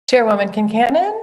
Chairwoman Kincannon?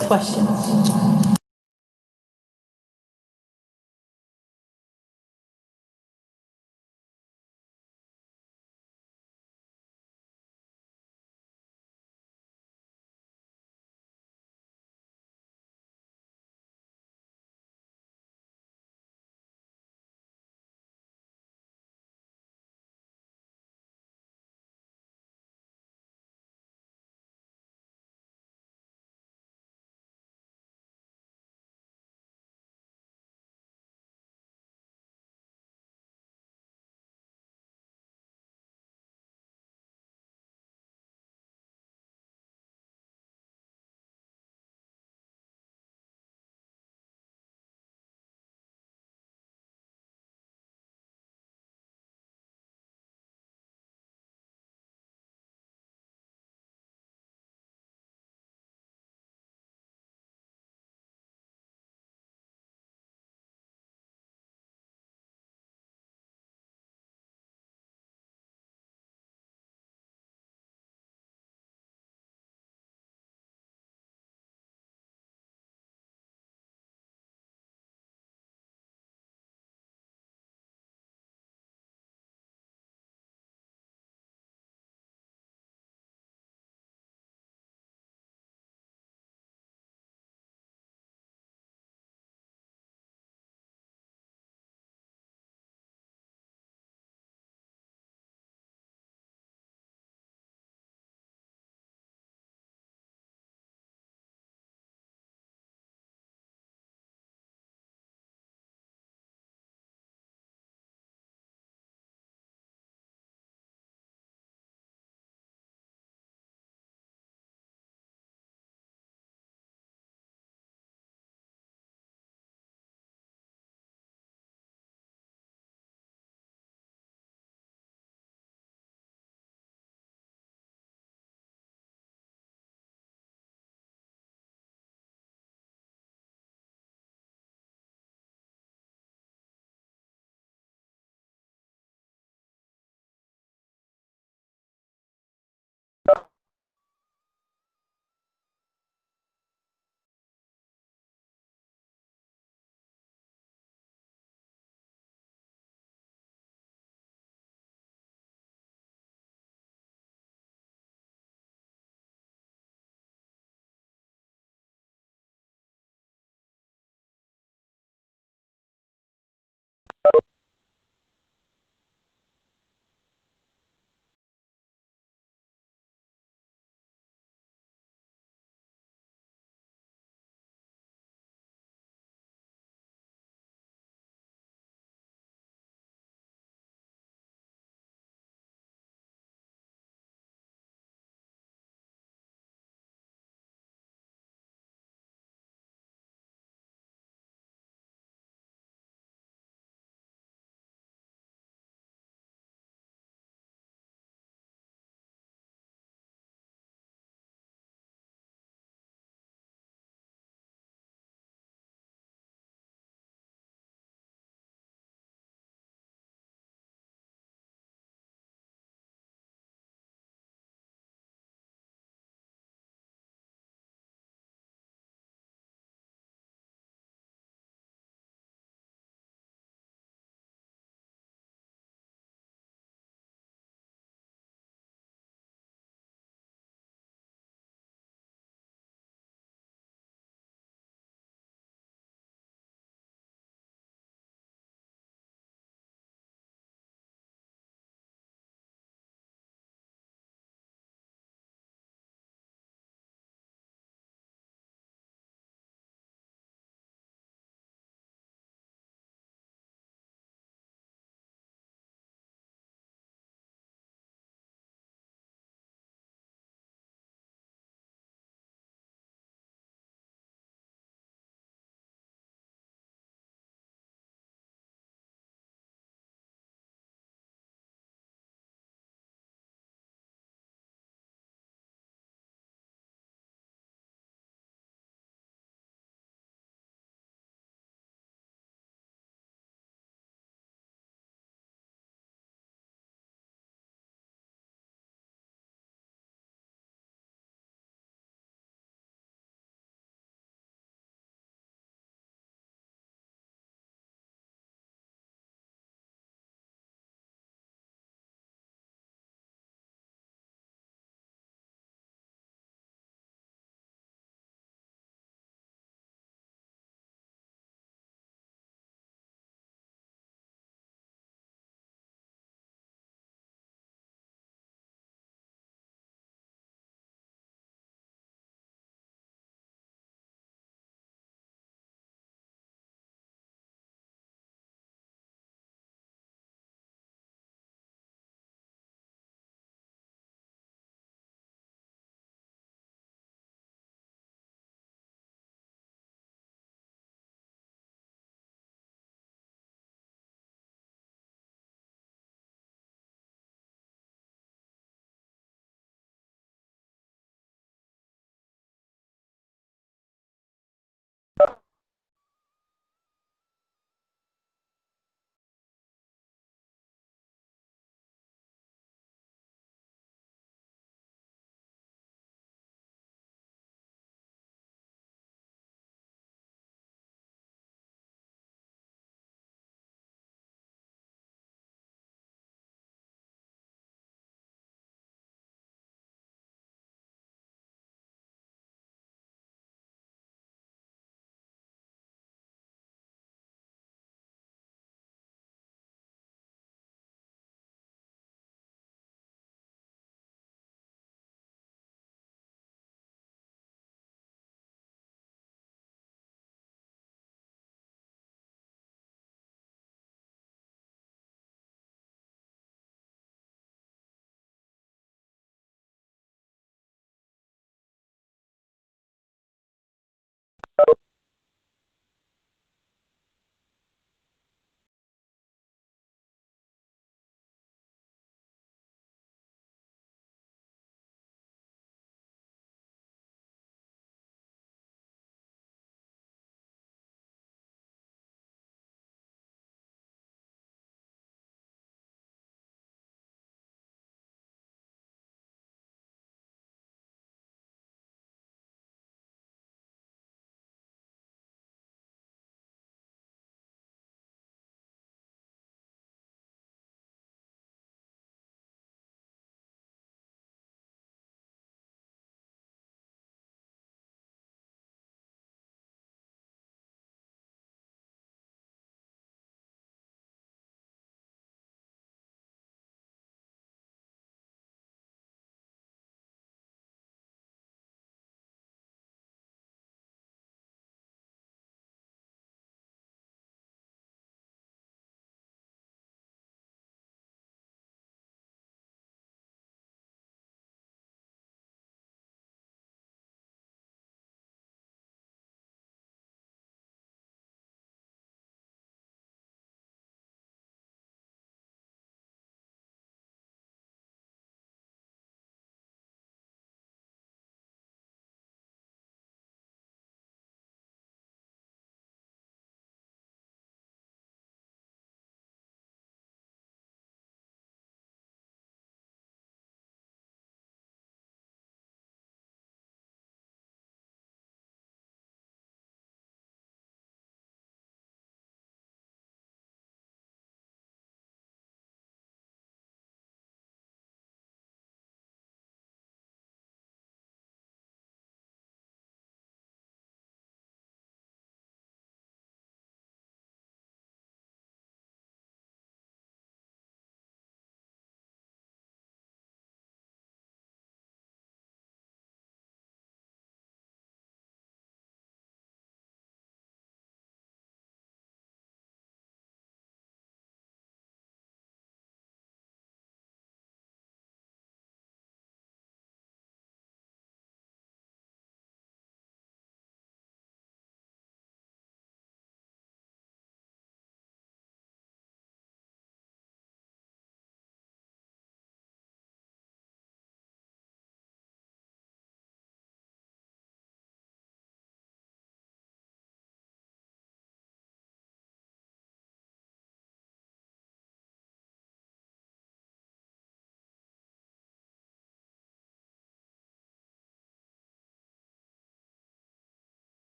questions?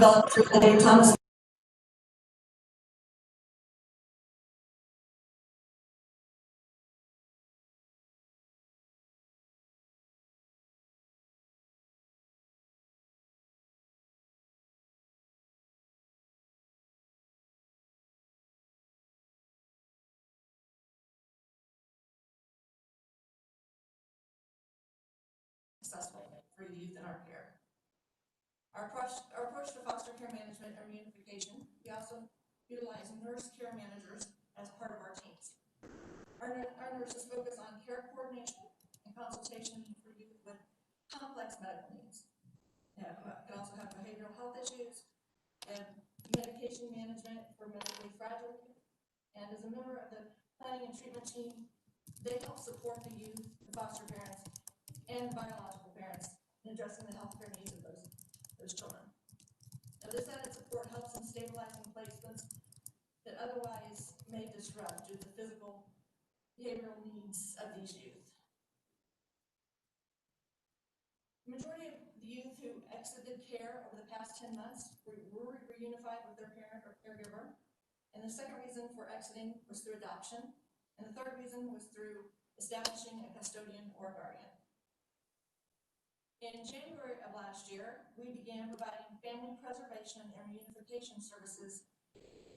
developed through the Thomas. Successful for the youth in our care. Our approach to foster care management and reunification, we also utilize nurse care managers as part of our teams. Our nurses focus on care coordination and consultation for youth with complex medical needs. Can also have behavioral health issues and medication management for medically fragile youth. And as a member of the planning and treatment team, they help support the youth, the foster parents, and biological parents in addressing the healthcare needs of those children. Now, this added support helps in stabilizing placements that otherwise may disrupt due to the physical, behavioral needs of these youth. The majority of the youth who exited care over the past 10 months were reunified with their parent or caregiver. And the second reason for exiting was through adoption. And the third reason was through establishing a custodian or a guardian. In January of last year, we began providing family preservation and reunification services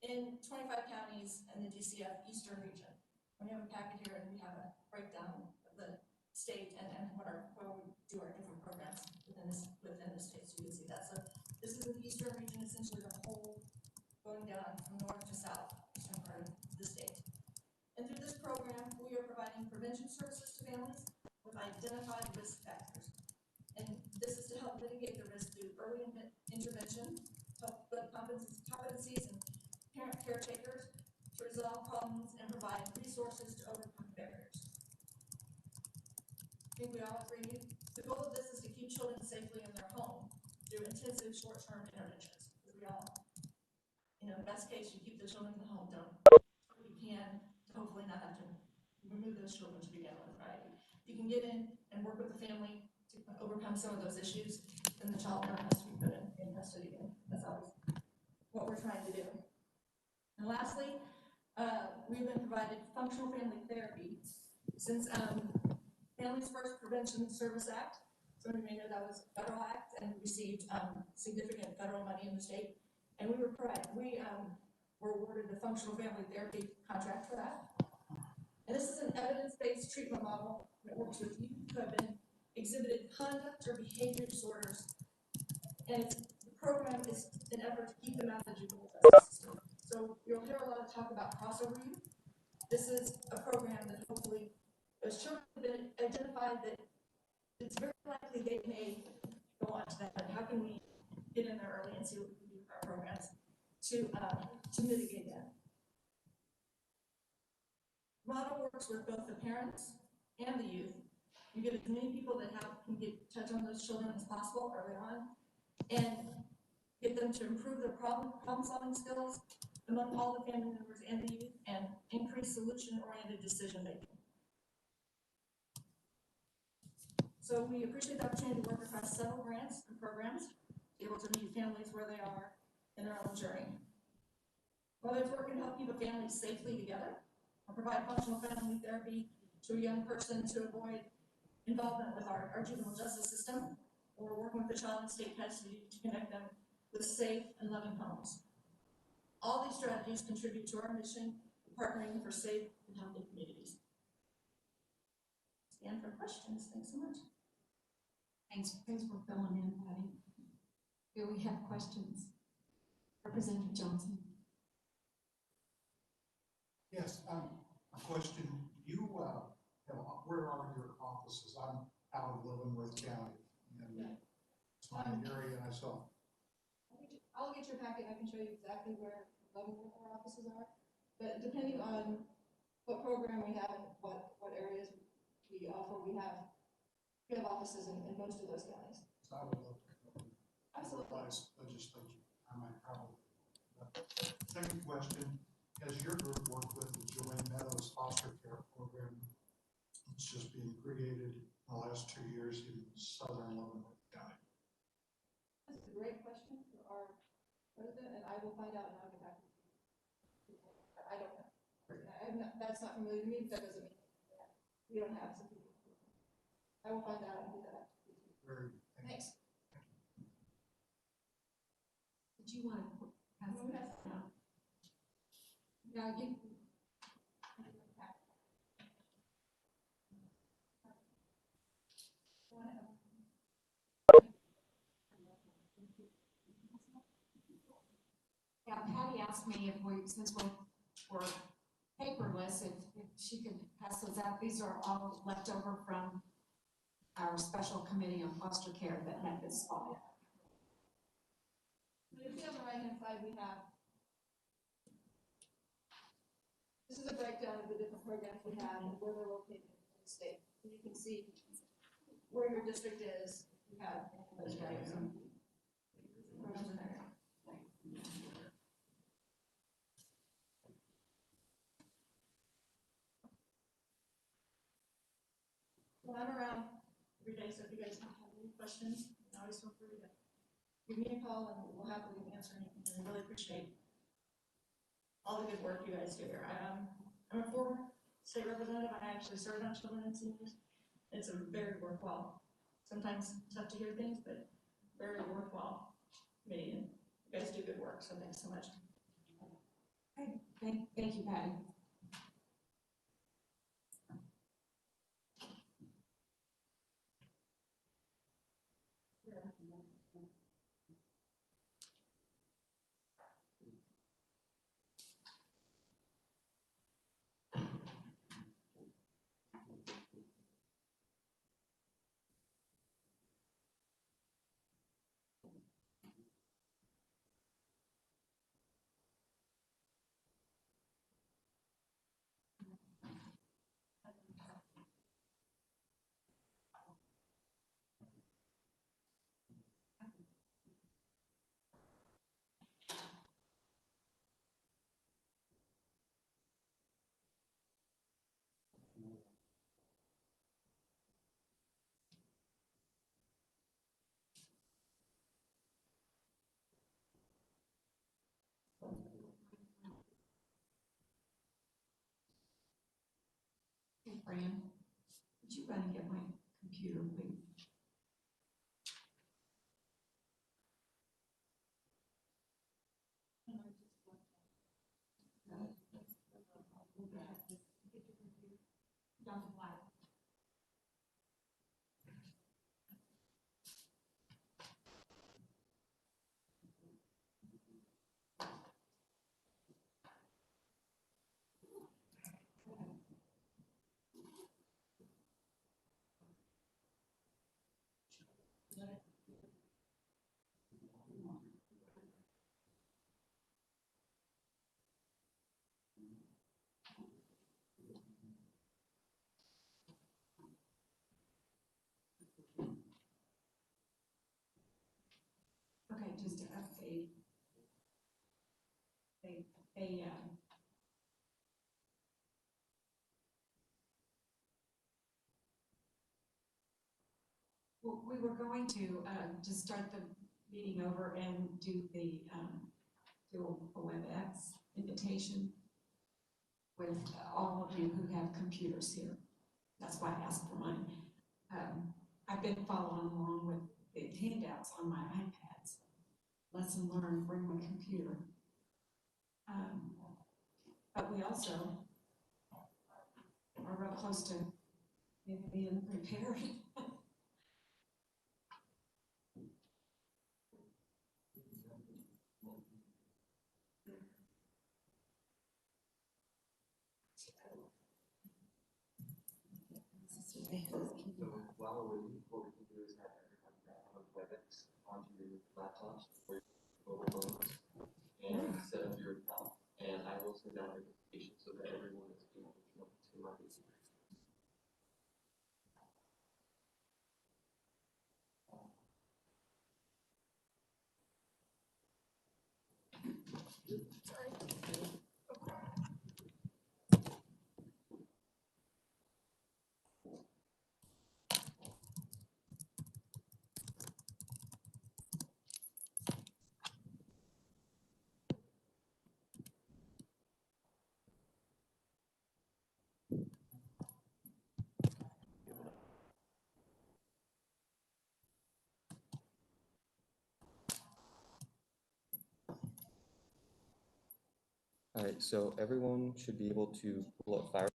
in 25 counties in the DCF Eastern region. We have a packet here and we have a breakdown of the state and where we do our different programs within the state, so you can see that. So this is the Eastern region, essentially the whole going down from north to south, eastern part of the state. And through this program, we are providing prevention services to families with identified risk factors. And this is to help mitigate the risk through early intervention, help build competencies and parent caretakers to resolve problems and provide resources to overcome barriers. I think we all agree. The goal of this is to keep children safely in their home through intensive short-term interventions. Because we all, in the best case, you keep the children in the home, don't you can hopefully not have to remove those children to begin with, right? You can get in and work with the family to overcome some of those issues, then the child never has to be put in custody again. That's always what we're trying to do. And lastly, we've been provided functional family therapy since Families First Prevention Service Act. Some of you may know that was a federal act and received significant federal money in the state. And we were awarded the functional family therapy contract for that. And this is an evidence-based treatment model that works with youth who have been exhibited conduct or behavior disorders. And the program is an effort to keep them out of the juvenile justice system. So you'll hear a lot of talk about crossover youth. This is a program that hopefully those children have been identified that it's very likely they may go on to that. And how can we get in there early and see what we can do with our programs to mitigate that? The model works with both the parents and the youth. You get as many people that can touch on those children as possible early on, and get them to improve their problem-solving skills among all the family members and the youth, and increase solution-oriented decision-making. So we appreciate the opportunity to work across several grants and programs, be able to meet families where they are in their own journey. Whether it's working to help keep a family safely together, or provide functional family therapy to a young person to avoid involvement with our juvenile justice system, or working with the child in state custody to connect them with safe and loving homes. All these strategies contribute to our mission of partnering for safe and healthy communities. Stand for questions. Thanks so much. Thanks for filling in, Patty. Do we have questions? Representative Johnson. Yes, a question. Where are your offices? I'm out of Leavenworth County, and it's my area, and I saw. I'll get your packet. I can show you exactly where Leavenworth our offices are. But depending on what program we have and what areas we offer, we have offices in most of those counties. So I would love to come. Absolutely. Legislature. I might probably. Second question: has your group worked with the Joy Meadows foster care program? It's just being created in the last 2 years in southern Leavenworth County. That's a great question for our president, and I will find out and I'll get back to you. I don't know. I'm not, that's not familiar to me, but that doesn't mean that we don't have some people. I will find out and do that. Very, Thanks. Did you want to pass No, that that's- down? No, you. Yeah, Patty asked me if we, since we're paperless, if she could pass those out. These are all left over from our special committee on foster care that met this fall. But if you have the right-hand side, we have, this is a breakdown of the different programs we have and where they're located in the state. And you can see where your district is, you have those values. Programs in there. Well, I'm around every day, so if you guys have any questions, you can always feel free to give me a call and we'll happily answer anything. I really appreciate all the good work you guys do here. I'm a former state representative. I actually served on children and seniors. It's a very worthwhile, sometimes tough to hear things, but very worthwhile committee. And you guys do good work, so thanks so much. Okay, thank you, Patty. Hey, Fran, would you run and get my computer, please? Down the flag. Okay, just to update. Well, we were going to just start the meeting over and do do a WebEx invitation with all of you who have computers here. That's why I asked for mine. I've been following along with the handouts on my iPads. Lesson learned, bring my computer. But we also are real close to maybe being prepared. So while we're waiting, what we can do is have everyone download WebEx onto your laptops or your mobile phones and set up your account. And I will send out a notification so that everyone is able to join to my meeting. All right, so everyone should be able to pull up Fire.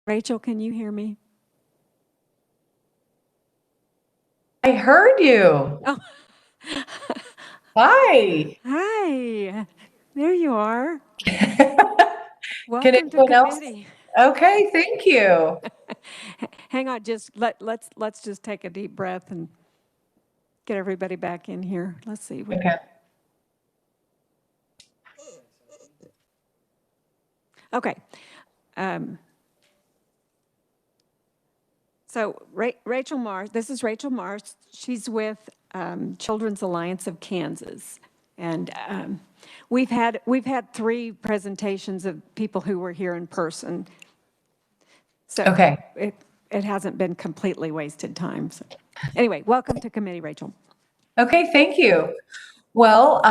Rachel, can you hear me? I heard you. Oh. Hi. Hi, there you are. Can Welcome to anyone else? committee. Okay, thank you. Hang on, just let's just take a deep breath and get everybody back in here. Let's see. Okay. Okay. So Rachel Marsh, this is Rachel Marsh. She's with Children's Alliance of Kansas. And we've had 3 presentations of people who were here in person. So Okay. it hasn't been completely wasted time. So anyway, welcome to committee, Rachel. Okay, thank you. Well,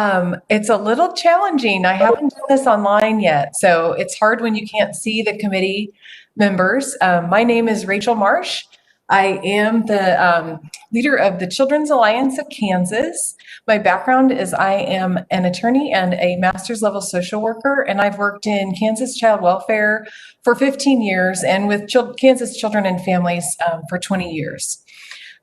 it's a little challenging. I haven't done this online yet, so it's hard when you can't see the committee members. My name is Rachel Marsh. I am the leader of the Children's Alliance of Kansas. My background is I am an attorney and a master's level social worker, and I've worked in Kansas child welfare for 15 years and with Kansas children and families for 20 years.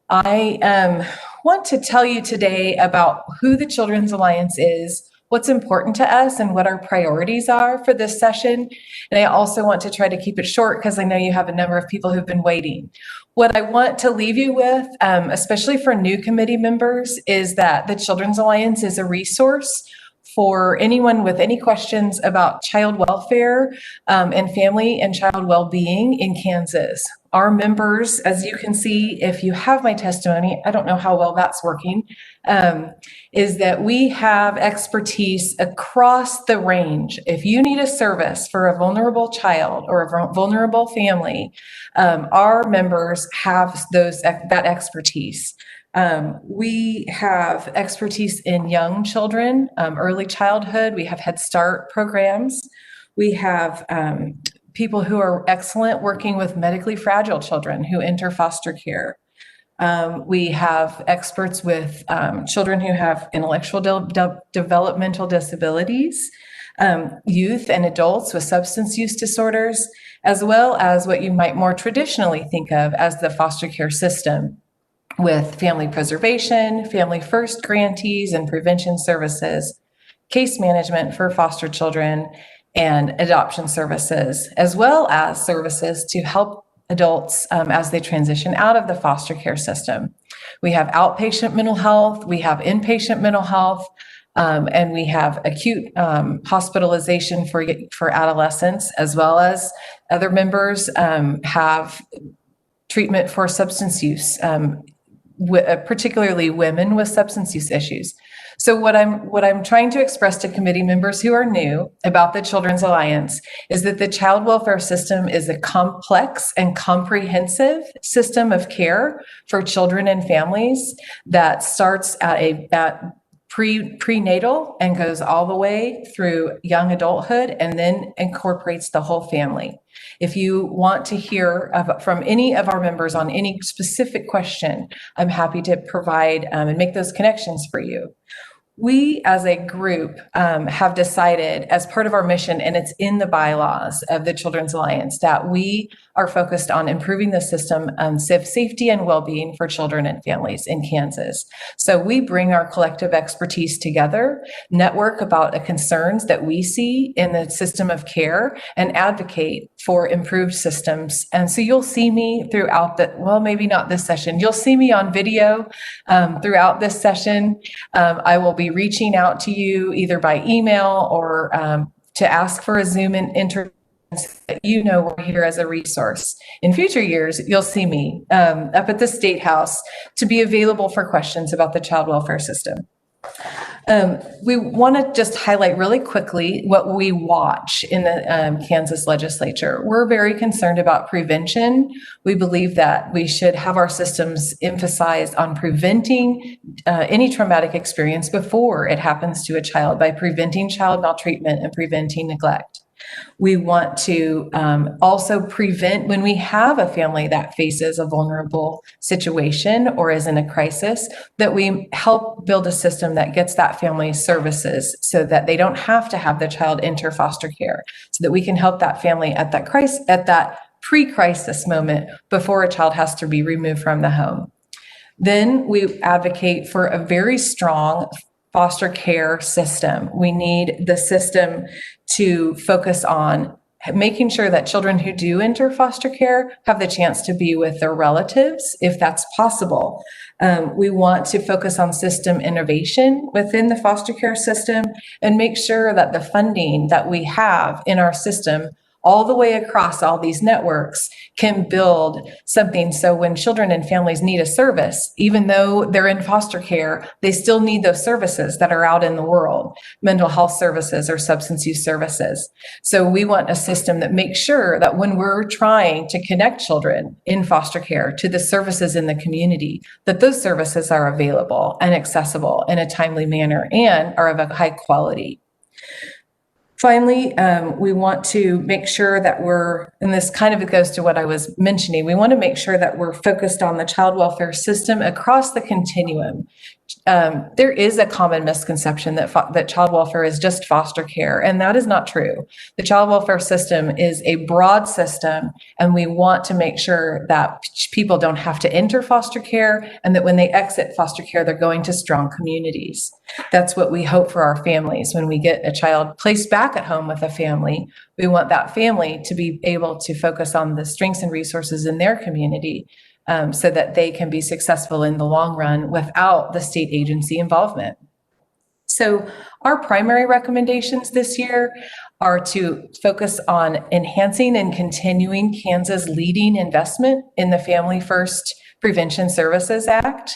I want to tell you today about who the Children's Alliance is, what's important to us, and what our priorities are for this session. And I also want to try to keep it short because I know you have a number of people who've been waiting. What I want to leave you with, especially for new committee members, is that the Children's Alliance is a resource for anyone with any questions about child welfare and family and child well-being in Kansas. Our members, as you can see, if you have my testimony, I don't know how well that's working, is that we have expertise across the range. If you need a service for a vulnerable child or a vulnerable family, our members have that expertise. We have expertise in young children, early childhood. We have Head Start programs. We have people who are excellent working with medically fragile children who enter foster care. We have experts with children who have intellectual developmental disabilities, youth and adults with substance use disorders, as well as what you might more traditionally think of as the foster care system, with family preservation, family first grantees and prevention services, case management for foster children, and adoption services, as well as services to help adults as they transition out of the foster care system. We have outpatient mental health, we have inpatient mental health, and we have acute hospitalization for adolescents, as well as other members have treatment for substance use, particularly women with substance use issues. So what I'm trying to express to committee members who are new about the Children's Alliance is that the child welfare system is a complex and comprehensive system of care for children and families that starts at prenatal and goes all the way through young adulthood and then incorporates the whole family. If you want to hear from any of our members on any specific question, I'm happy to provide and make those connections for you. We as a group have decided as part of our mission, and it's in the bylaws of the Children's Alliance, that we are focused on improving the system of safety and well-being for children and families in Kansas. So we bring our collective expertise together, network about the concerns that we see in the system of care, and advocate for improved systems. And so you'll see me throughout maybe not this session, you'll see me on video throughout this session. I will be reaching out to you either by email or to ask for a Zoom interview, so that you know we're here as a resource. In future years, you'll see me up at the State House to be available for questions about the child welfare system. We want to just highlight really quickly what we watch in the Kansas legislature. We're very concerned about prevention. We believe that we should have our systems emphasized on preventing any traumatic experience before it happens to a child by preventing child maltreatment and preventing neglect. We want to also prevent when we have a family that faces a vulnerable situation or is in a crisis, that we help build a system that gets that family services so that they don't have to have the child enter foster care, so that we can help that family at that pre-crisis moment before a child has to be removed from the home. Then we advocate for a very strong foster care system. We need the system to focus on making sure that children who do enter foster care have the chance to be with their relatives, if that's possible. We want to focus on system innovation within the foster care system and make sure that the funding that we have in our system all the way across all these networks can build something so when children and families need a service, even though they're in foster care, they still need those services that are out in the world, mental health services or substance use services. So we want a system that makes sure that when we're trying to connect children in foster care to the services in the community, that those services are available and accessible in a timely manner and are of a high quality. Finally, we want to make sure that and this kind of goes to what I was mentioning, we want to make sure that we're focused on the child welfare system across the continuum. There is a common misconception that child welfare is just foster care, and that is not true. The child welfare system is a broad system, and we want to make sure that people don't have to enter foster care, and that when they exit foster care, they're going to strong communities. That's what we hope for our families. When we get a child placed back at home with a family, we want that family to be able to focus on the strengths and resources in their community, so that they can be successful in the long run without the state agency involvement. So our primary recommendations this year are to focus on enhancing and continuing Kansas' leading investment in the Family First Prevention Services Act.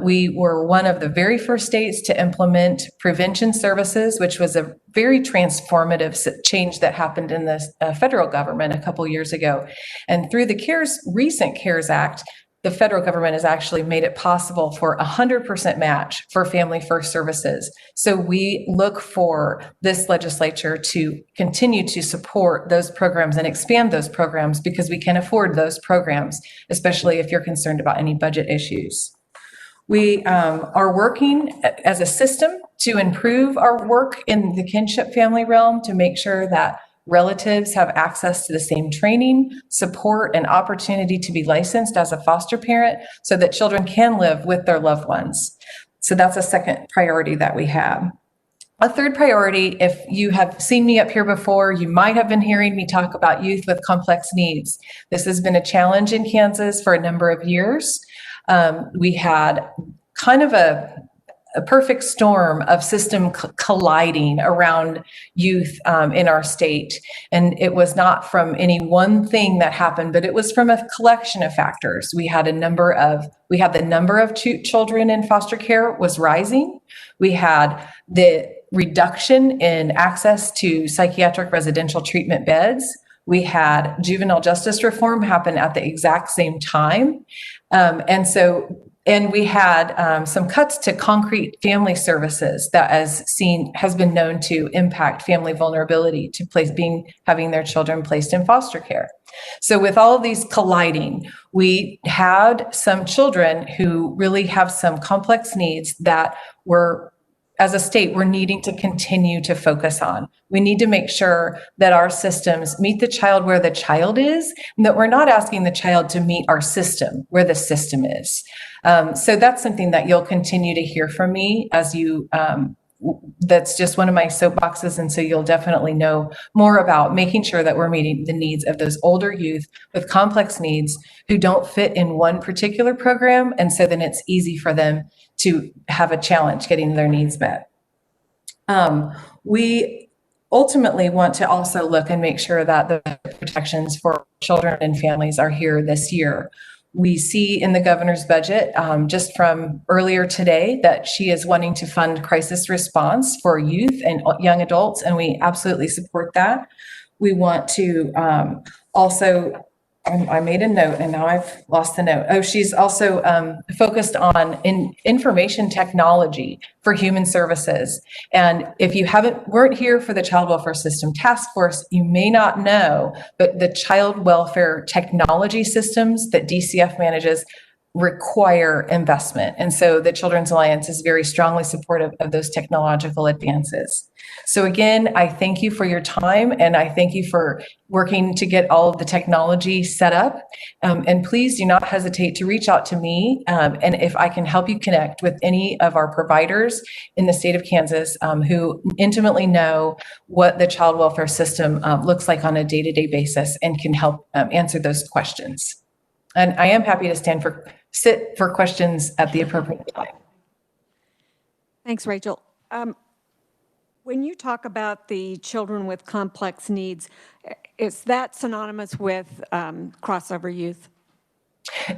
We were one of the very first states to implement prevention services, which was a very transformative change that happened in the federal government a couple years ago. And through the recent CARES Act, the federal government has actually made it possible for 100% match for Family First services. So we look for this legislature to continue to support those programs and expand those programs because we can afford those programs, especially if you're concerned about any budget issues. We are working as a system to improve our work in the kinship family realm to make sure that relatives have access to the same training, support, and opportunity to be licensed as a foster parent so that children can live with their loved ones. So that's a second priority that we have. A third priority, if you have seen me up here before, you might have been hearing me talk about youth with complex needs. This has been a challenge in Kansas for a number of years. We had kind of a perfect storm of system colliding around youth in our state. And it was not from any one thing that happened, but it was from a collection of factors. We had the number of children in foster care was rising. We had the reduction in access to psychiatric residential treatment beds. We had juvenile justice reform happen at the exact same time. And we had some cuts to concrete family services that has been known to impact family vulnerability to having their children placed in foster care. So with all of these colliding, we had some children who really have some complex needs that as a state, we're needing to continue to focus on. We need to make sure that our systems meet the child where the child is, and that we're not asking the child to meet our system where the system is. So that's something that you'll continue to hear from me that's just one of my soapboxes. And so you'll definitely know more about making sure that we're meeting the needs of those older youth with complex needs who don't fit in one particular program. And so then it's easy for them to have a challenge getting their needs met. We ultimately want to also look and make sure that the protections for children and families are here this year. We see in the governor's budget, just from earlier today, that she is wanting to fund crisis response for youth and young adults, and we absolutely support that. We want to also, I made a note and now I've lost the note. Oh, she's also focused on information technology for human services. And if you weren't here for the Child Welfare System Task Force, you may not know, but the child welfare technology systems that DCF manages require investment. And so the Children's Alliance is very strongly supportive of those technological advances. So again, I thank you for your time, and I thank you for working to get all of the technology set up. And please do not hesitate to reach out to me. And if I can help you connect with any of our providers in the state of Kansas who intimately know what the child welfare system looks like on a day-to-day basis and can help answer those questions. And I am happy to sit for questions at the appropriate time. Thanks, Rachel. When you talk about the children with complex needs, is that synonymous with crossover youth?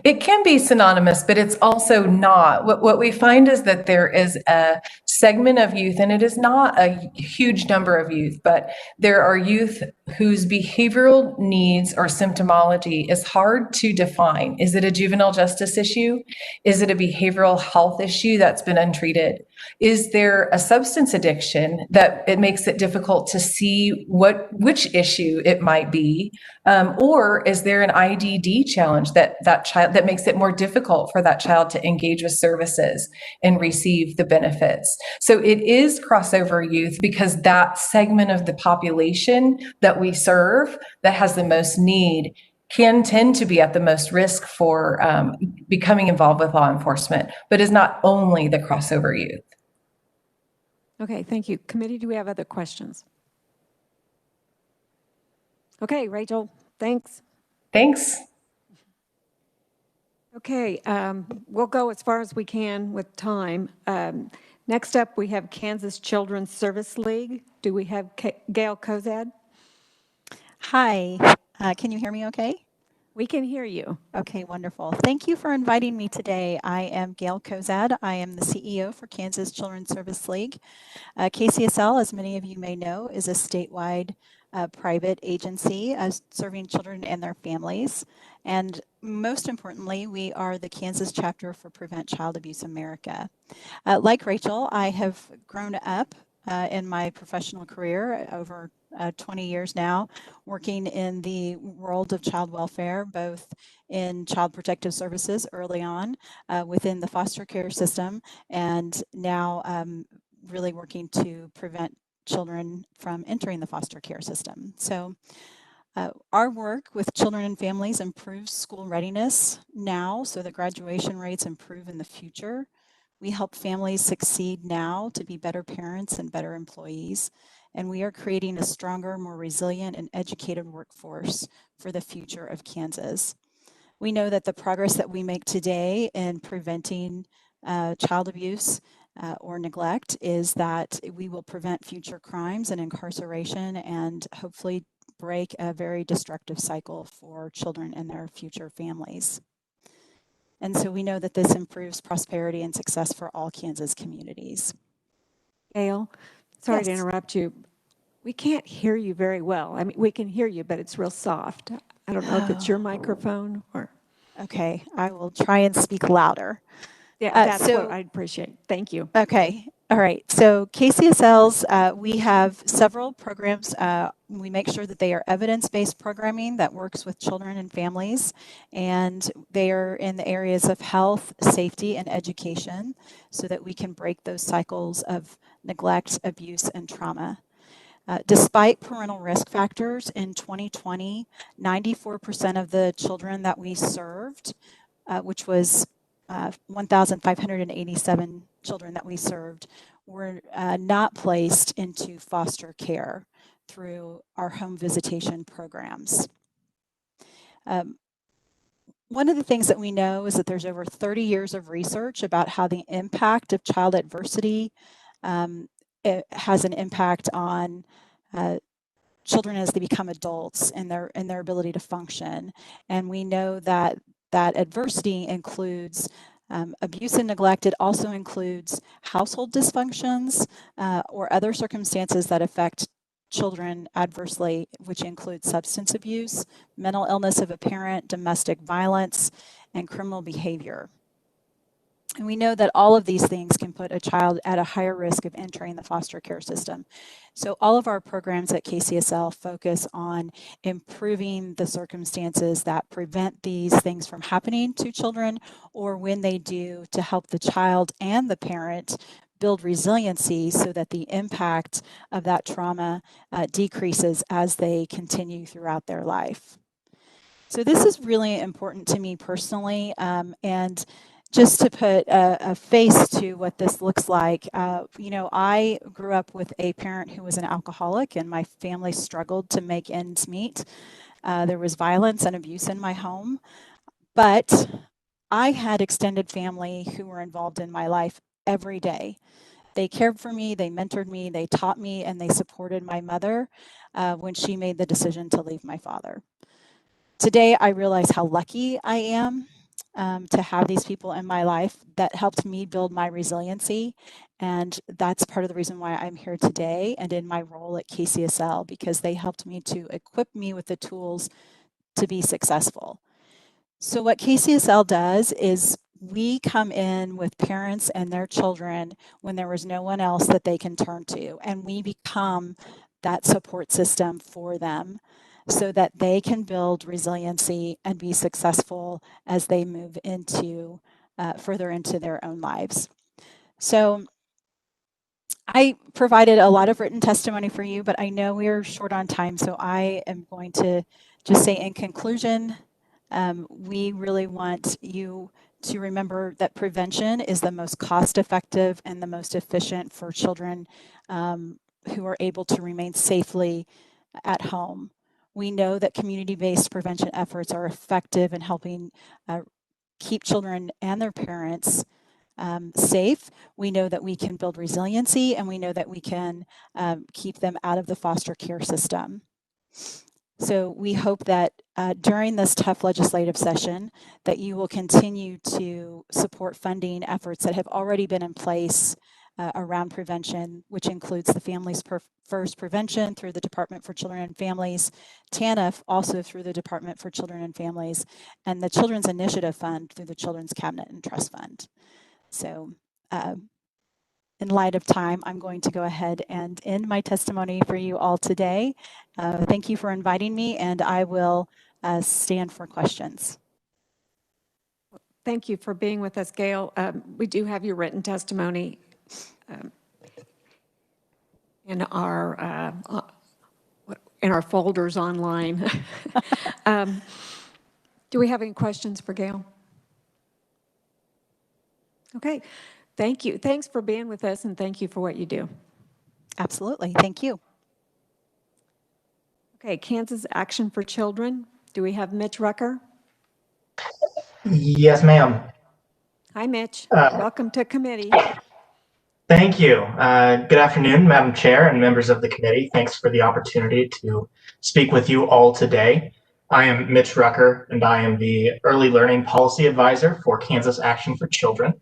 It can be synonymous, but it's also not. What we find is that there is a segment of youth, and it is not a huge number of youth, but there are youth whose behavioral needs or symptomology is hard to define. Is it a juvenile justice issue? Is it a behavioral health issue that's been untreated? Is there a substance addiction that it makes it difficult to see which issue it might be? Or is there an IDD challenge that child that makes it more difficult for that child to engage with services and receive the benefits? So it is crossover youth because that segment of the population that we serve that has the most need can tend to be at the most risk for becoming involved with law enforcement, but is not only the crossover youth. Okay, thank you. Committee, do we have other questions? Okay, Rachel, thanks. Thanks. Okay, we'll go as far as we can with time. Next up, we have Kansas Children's Service League. Do we have Gail Kozad? Hi, can you hear me okay? We can hear you. Okay, wonderful. Thank you for inviting me today. I am Gail Kozad. I am the CEO for Kansas Children's Service League. KCSL, as many of you may know, is a statewide private agency serving children and their families. And most importantly, we are the Kansas chapter for Prevent Child Abuse America. Like Rachel, I have grown up in my professional career over 20 years now, working in the world of child welfare, both in child protective services early on within the foster care system, and now really working to prevent children from entering the foster care system. So our work with children and families improves school readiness now so that graduation rates improve in the future. We help families succeed now to be better parents and better employees. And we are creating a stronger, more resilient and educated workforce for the future of Kansas. We know that the progress that we make today in preventing child abuse or neglect is that we will prevent future crimes and incarceration and hopefully break a very destructive cycle for children and their future families. And so we know that this improves prosperity and success for all Kansas communities. Gail, sorry to Yes. interrupt you. We can't hear you very well. I mean, we can hear you, but it's real soft. I don't know if it's your microphone or... Okay, I will try and speak louder. Yeah, that's what I'd appreciate. Thank you. Okay, all right. So KCSL's, we have several programs. We make sure that they are evidence-based programming that works with children and families, and they are in the areas of health, safety, and education so that we can break those cycles of neglect, abuse, and trauma. Despite parental risk factors in 2020, 94% of the children that we served, which was 1,587 children that we served, were not placed into foster care through our home visitation programs. One of the things that we know is that there's over 30 years of research about how the impact of child adversity it has an impact on children as they become adults and their ability to function. And we know that that adversity includes abuse and neglect. It also includes household dysfunctions or other circumstances that affect children adversely, which include substance abuse, mental illness of a parent, domestic violence, and criminal behavior. And we know that all of these things can put a child at a higher risk of entering the foster care system. So all of our programs at KCSL focus on improving the circumstances that prevent these things from happening to children, or when they do, to help the child and the parent build resiliency so that the impact of that trauma decreases as they continue throughout their life. So this is really important to me personally, and just to put a face to what this looks like, you know, I grew up with a parent who was an alcoholic, and my family struggled to make ends meet. There was violence and abuse in my home, but I had extended family who were involved in my life every day. They cared for me, they mentored me, they taught me, and they supported my mother when she made the decision to leave my father. Today, I realize how lucky I am to have these people in my life that helped me build my resiliency. And that's part of the reason why I'm here today and in my role at KCSL, because they helped me to equip me with the tools to be successful. So what KCSL does is we come in with parents and their children when there was no one else that they can turn to, and we become that support system for them so that they can build resiliency and be successful as they move into further into their own lives. So I provided a lot of written testimony for you, but I know we're short on time, so I am going to just say in conclusion, we really want you to remember that prevention is the most cost-effective and the most efficient for children who are able to remain safely at home. We know that community-based prevention efforts are effective in helping keep children and their parents safe. We know that we can build resiliency, and we know that we can keep them out of the foster care system. So we hope that during this tough legislative session that you will continue to support funding efforts that have already been in place around prevention, which includes the Families First Prevention through the Department for Children and Families, TANF also through the Department for Children and Families, and the Children's Initiative Fund through the Children's Cabinet and Trust Fund. So in light of time, I'm going to go ahead and end my testimony for you all today. Thank you for inviting me, and I will stand for questions. Thank you for being with us, Gail. We do have your written testimony in our folders online. Do we have any questions for Gail? Okay, thank you. Thanks for being with us, and thank you for what you do. Absolutely, thank you. Okay, Kansas Action for Children. Do we have Mitch Rucker? Yes, ma'am. Hi, Mitch. Welcome to committee. Thank you. Good afternoon, Madam Chair and members of the committee. Thanks for the opportunity to speak with you all today. I am Mitch Rucker, and I am the Early Learning Policy Advisor for Kansas Action for Children.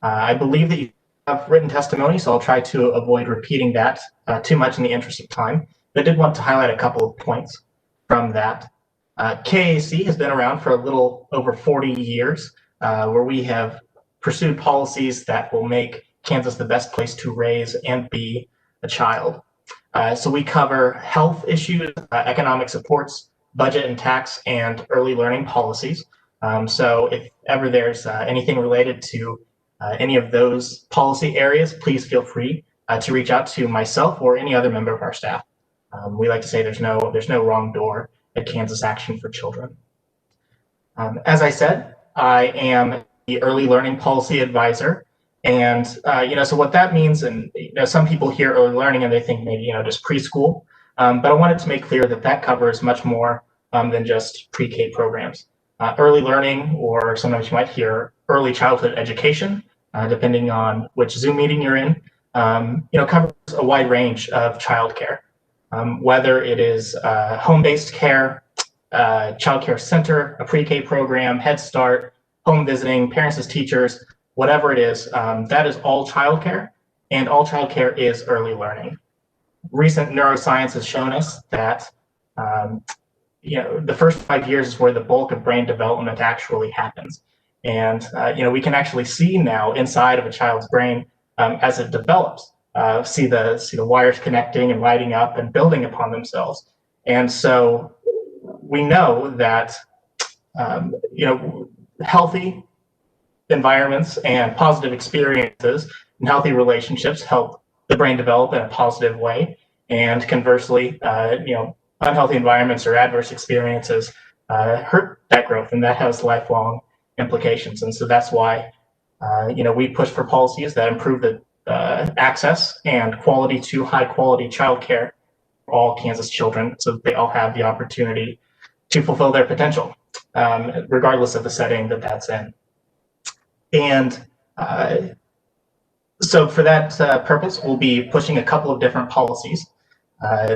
I believe that you have written testimony, so I'll try to avoid repeating that too much in the interest of time. But I did want to highlight a couple of points from that. KAC has been around for a little over 40 years, where we have pursued policies that will make Kansas the best place to raise and be a child. So we cover health issues, economic supports, budget and tax, and early learning policies. So if ever there's anything related to any of those policy areas, please feel free to reach out to myself or any other member of our staff. We like to say there's no wrong door at Kansas Action for Children. As I said, I am the Early Learning Policy Advisor. And, so what that means, and, some people hear early learning and they think maybe, just preschool. But I wanted to make clear that that covers much more than just pre-K programs. Early learning, or sometimes you might hear early childhood education, depending on which Zoom meeting you're in, covers a wide range of childcare. Whether it is home-based care, child care center, a pre-K program, Head Start, home visiting, parents as teachers, whatever it is, that is all childcare, and all childcare is early learning. Recent neuroscience has shown us that the first 5 years is where the bulk of brain development actually happens. And we can actually see now inside of a child's brain as it develops, see the wires connecting and lighting up and building upon themselves. And so we know that healthy environments and positive experiences and healthy relationships help the brain develop in a positive way. And conversely, unhealthy environments or adverse experiences hurt that growth, and that has lifelong implications. And so that's why we push for policies that improve the access and quality to high quality childcare for all Kansas children, so that they all have the opportunity to fulfill their potential, regardless of the setting that that's in. And so for that purpose, we'll be pushing a couple of different policies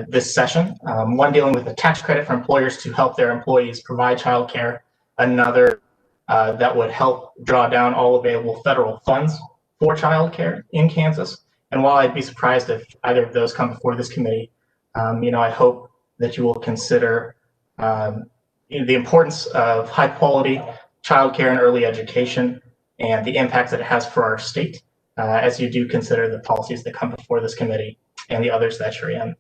this session. One dealing with a tax credit for employers to help their employees provide childcare. Another that would help draw down all available federal funds for childcare in Kansas. And while I'd be surprised if either of those come before this committee, I hope that you will consider the importance of high quality childcare and early education and the impact that it has for our state as you do consider the policies that come before this committee and the others that you're in.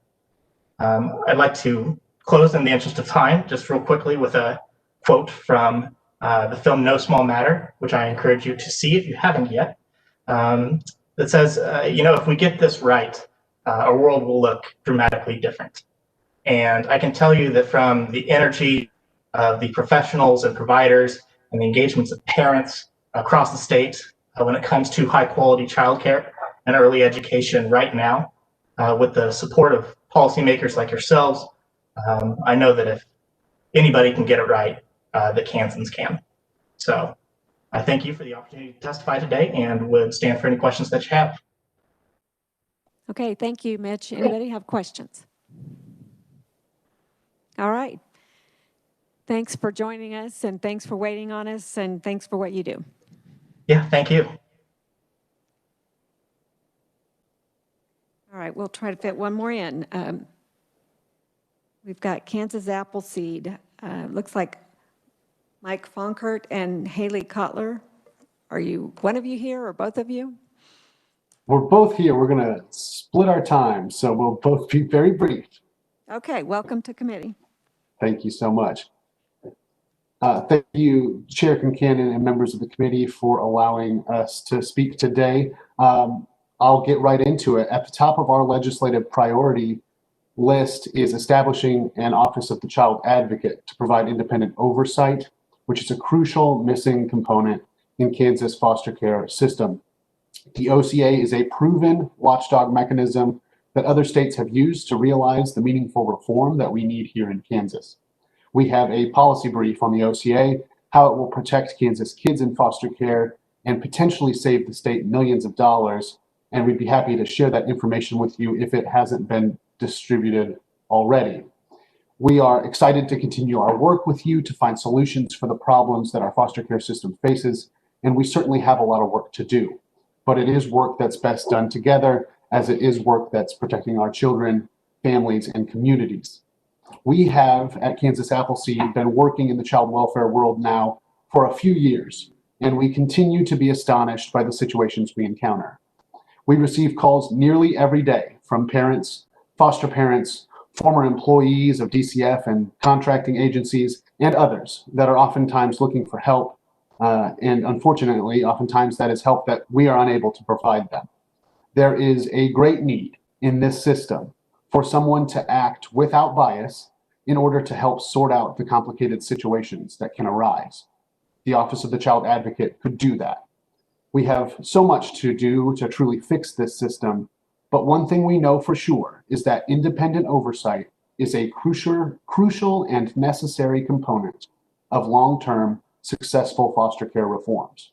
I'd like to close in the interest of time just real quickly with a quote from the film No Small Matter, which I encourage you to see if you haven't yet, that says, if we get this right, our world will look dramatically different. And I can tell you that from the energy of the professionals and providers and the engagements of parents across the state when it comes to high quality childcare and early education right now, with the support of policymakers like yourselves, I know that if anybody can get it right, the Kansans can. So I thank you for the opportunity to testify today and would stand for any questions that you have. Okay, thank you, Mitch. Anybody have questions? All right. Thanks for joining us, and thanks for waiting on us, and thanks for what you do. Yeah, thank you. All right, we'll try to fit one more in. We've got Kansas Appleseed. Looks like Mike Fonkert and Haley Cutler. Are you one of you here or both of you? We're both here. We're going to split our time, so we'll both be very brief. Okay, welcome to committee. Thank you so much. Thank you, Chair Concannon and members of the committee for allowing us to speak today. I'll get right into it. At the top of our legislative priority list is establishing an Office of the Child Advocate to provide independent oversight, which is a crucial missing component in Kansas foster care system. The OCA is a proven watchdog mechanism that other states have used to realize the meaningful reform that we need here in Kansas. We have a policy brief on the OCA, how it will protect Kansas kids in foster care and potentially save the state millions of dollars. And we'd be happy to share that information with you if it hasn't been distributed already. We are excited to continue our work with you to find solutions for the problems that our foster care system faces, and we certainly have a lot of work to do. But it is work that's best done together, as it is work that's protecting our children, families, and communities. We have, at Kansas Appleseed, been working in the child welfare world now for a few years, and we continue to be astonished by the situations we encounter. We receive calls nearly every day from parents, foster parents, former employees of DCF and contracting agencies, and others that are oftentimes looking for help. And unfortunately, oftentimes that is help that we are unable to provide them. There is a great need in this system for someone to act without bias in order to help sort out the complicated situations that can arise. The Office of the Child Advocate could do that. We have so much to do to truly fix this system, but one thing we know for sure is that independent oversight is a crucial and necessary component of long-term successful foster care reforms.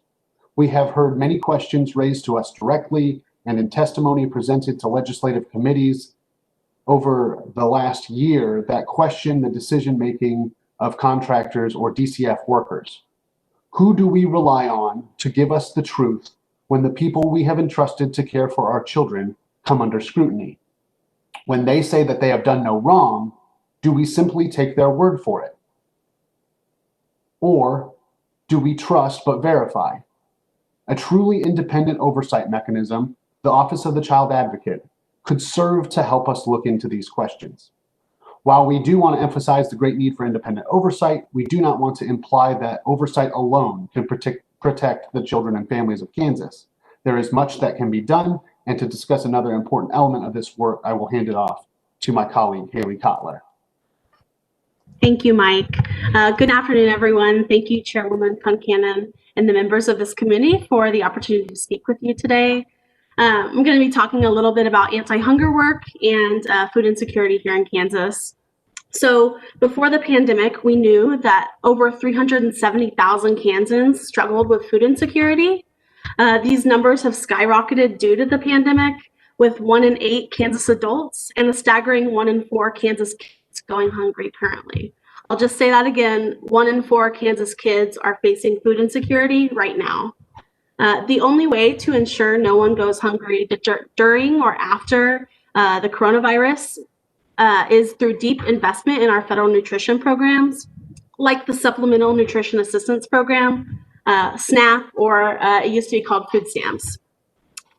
We have heard many questions raised to us directly and in testimony presented to legislative committees over the last year that question the decision-making of contractors or DCF workers? Who do we rely on to give us the truth when the people we have entrusted to care for our children come under scrutiny? When they say that they have done no wrong, do we simply take their word for it? Or do we trust but verify? A truly independent oversight mechanism, the Office of the Child Advocate, could serve to help us look into these questions. While we do want to emphasize the great need for independent oversight, we do not want to imply that oversight alone can protect the children and families of Kansas. There is much that can be done, and to discuss another important element of this work, I will hand it off to my colleague, Haley Cutler. Thank you, Mike. Good afternoon, everyone. Thank you, Chairwoman Concannon, and the members of this committee for the opportunity to speak with you today. I'm going to be talking a little bit about anti-hunger work and food insecurity here in Kansas. So before the pandemic, we knew that over 370,000 Kansans struggled with food insecurity. These numbers have skyrocketed due to the pandemic, with 1 in 8 Kansas adults and a staggering 1 in 4 Kansas kids going hungry currently. I'll just say that again, 1 in 4 Kansas kids are facing food insecurity right now. The only way to ensure no one goes hungry during or after the coronavirus is through deep investment in our federal nutrition programs, like the Supplemental Nutrition Assistance Program, SNAP, or it used to be called food stamps.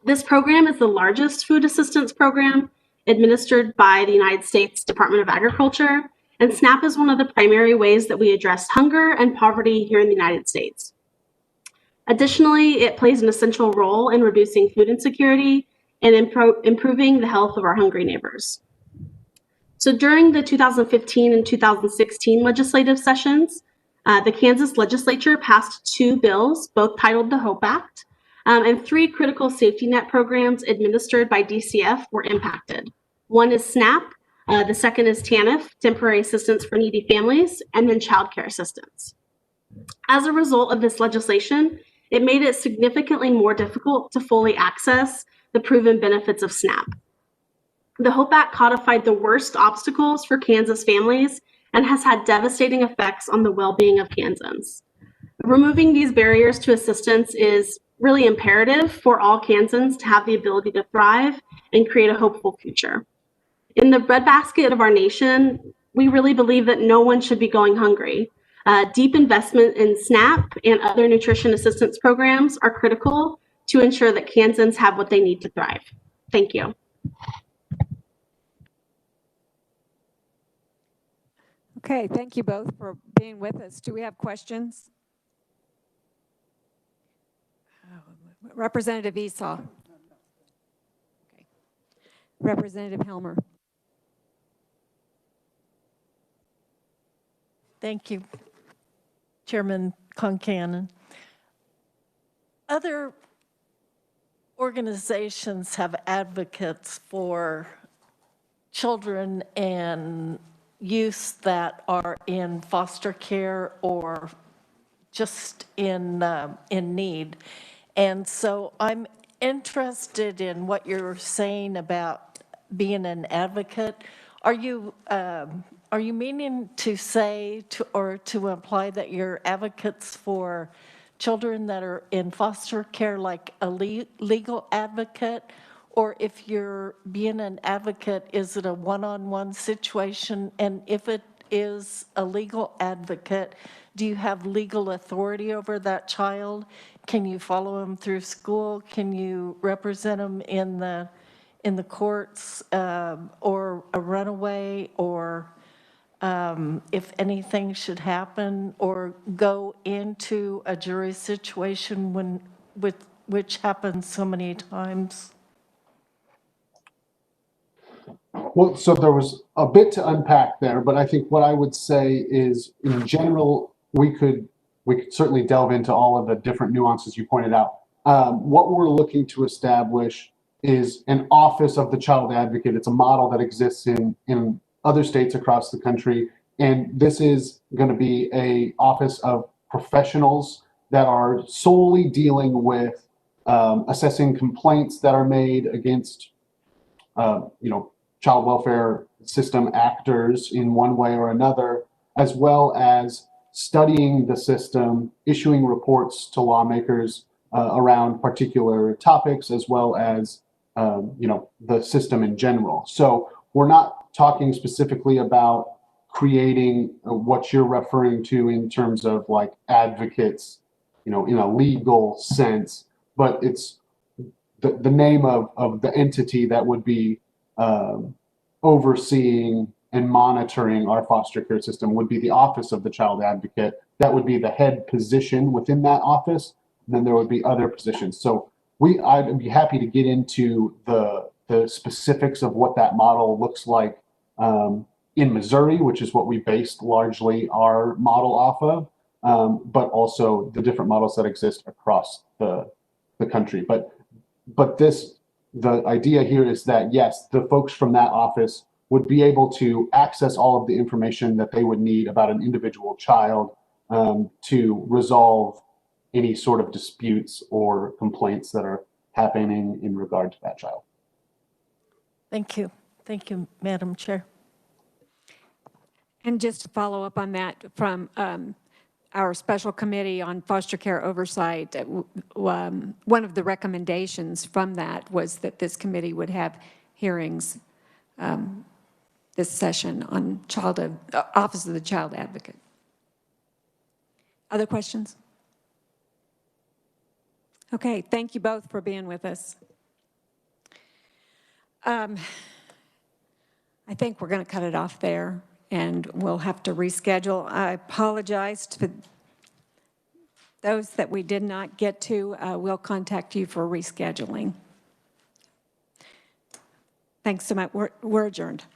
This program is the largest food assistance program administered by the United States Department of Agriculture, and SNAP is one of the primary ways that we address hunger and poverty here in the United States. Additionally, it plays an essential role in reducing food insecurity and improving the health of our hungry neighbors. So during the 2015 and 2016 legislative sessions, the Kansas Legislature passed 2 bills, both titled the HOPE Act, and 3 critical safety net programs administered by DCF were impacted. One is SNAP, the second is TANF, Temporary Assistance for Needy Families, and then Child Care Assistance. As a result of this legislation, it made it significantly more difficult to fully access the proven benefits of SNAP. The HOPE Act codified the worst obstacles for Kansas families and has had devastating effects on the well-being of Kansans. Removing these barriers to assistance is really imperative for all Kansans to have the ability to thrive and create a hopeful future. In the breadbasket of our nation, we really believe that no one should be going hungry. Deep investment in SNAP and other nutrition assistance programs are critical to ensure that Kansans have what they need to thrive. Thank you. Okay, thank you both for being with us. Do we have questions? Representative Esau. Okay. Representative Helmer. Thank you, Chairman Concannon. Other organizations have advocates for children and youth that are in foster care or just in need. And so I'm interested in what you're saying about being an advocate. Are you meaning to say or to imply that you're advocates for children that are in foster care, like a legal advocate? Or if you're being an advocate, is it a one-on-one situation? And if it is a legal advocate, do you have legal authority over that child? Can you follow them through school? Can you represent them in the courts, or a runaway, or if anything should happen, or go into a jury situation which happens so many times? Well, so there was a bit to unpack there, but I think what I would say is, in general, we could certainly delve into all of the different nuances you pointed out. What we're looking to establish is an Office of the Child Advocate. It's a model that exists in other states across the country, and this is going to be an office of professionals that are solely dealing with assessing complaints that are made against child welfare system actors in one way or another, as well as studying the system, issuing reports to lawmakers around particular topics, as well as the system in general. So we're not talking specifically about creating what you're referring to in terms of like advocates, in a legal sense, but it's the name of the entity that would be overseeing and monitoring our foster care system would be the Office of the Child Advocate. That would be the head position within that office. And then there would be other positions. So I'd be happy to get into the specifics of what that model looks like in Missouri, which is what we based largely our model off of, but also the different models that exist across the country. But the idea here is that, yes, the folks from that office would be able to access all of the information that they would need about an individual child to resolve any sort of disputes or complaints that are happening in regard to that child. Thank you. Thank you, Madam Chair. And just to follow up on that, from our special committee on foster care oversight, one of the recommendations from that was that this committee would have hearings this session on Office of the Child Advocate. Other questions? Okay, thank you both for being with us. I think we're going to cut it off there, and we'll have to reschedule. I apologize to those that we did not get to. We'll contact you for rescheduling. Thanks so much. We're adjourned.